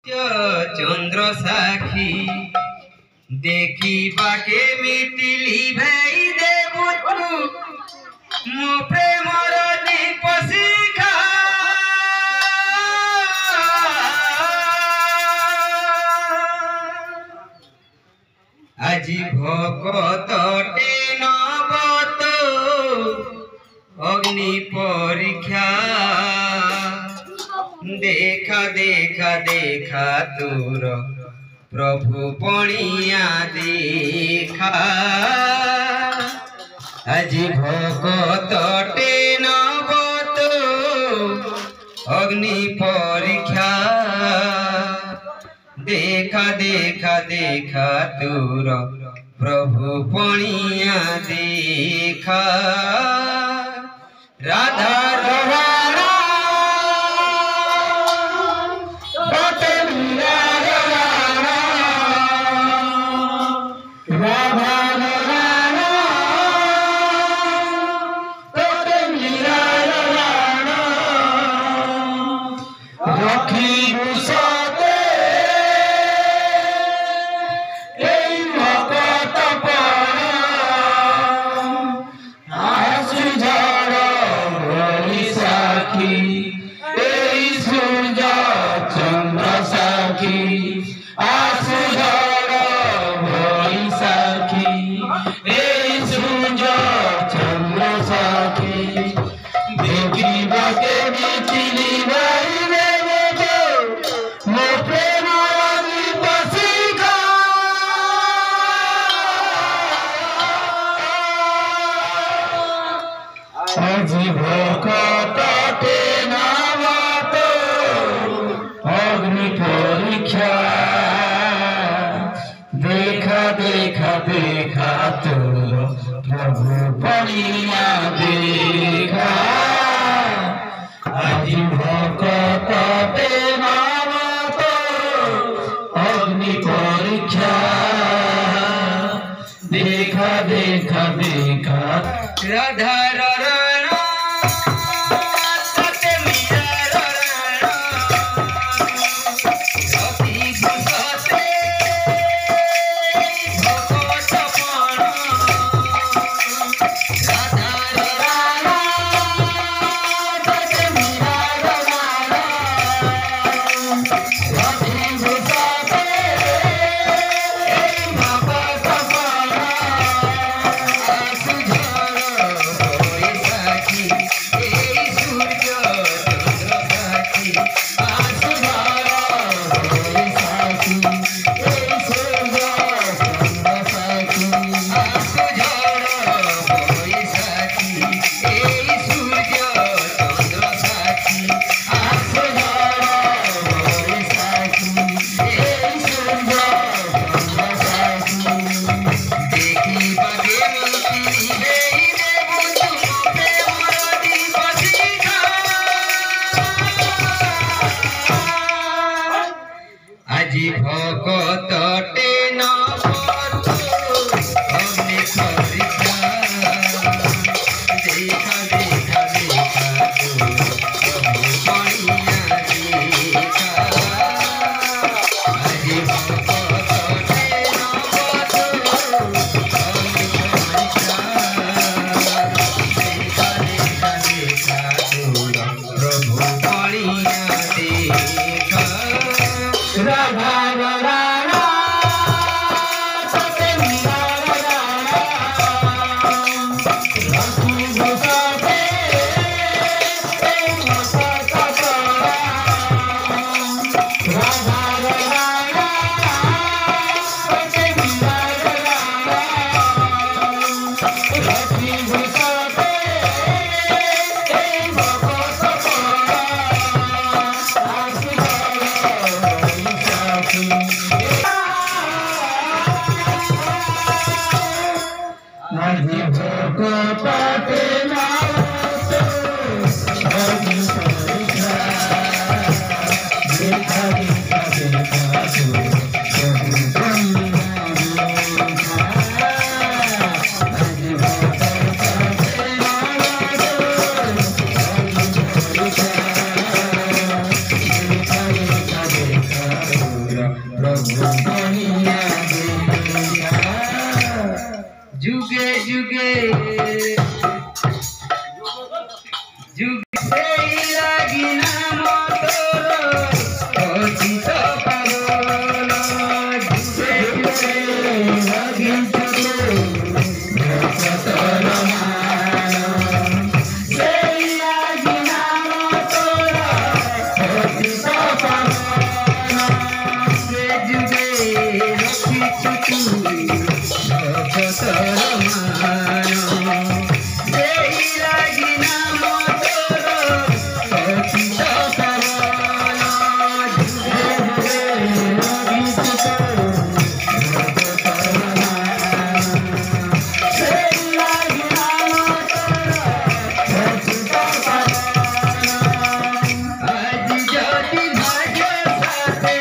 चंद्र साखी देखा केमिति लिभाई देबु तू मो प्रेमर दीप शिखा আজি भकतटे नबत अग्नि परीक्षा देखा देखा देखा तोर प्रभु पणिया देखा আজি भकतटे नबत अग्नि परीक्षा देखा देखा देखा तोर प्रभु पणिया देखा राधा अग्नि परीक्षा देखा देखा देखा तोर प्रभु पणिया देखा आज भकतटे नबत अग्नि परीक्षा देखा देखा देखा राधा আজি भकतटे नबत अग्नि परीक्षा देखा देखा देखा तोर प्रभु पणिया देखा আজি भकतटे नबत अग्नि परीक्षा देखा देखा देखा तोर प्रभु पणिया देखा राधा प्रभु बनिया देखा जुगे जुगे जुगे लगी नाम तोर पतित पावन जुगे जुगे लगी भक्तर मान जुगे जुगे रखी आज ज्योति भाग्य साथे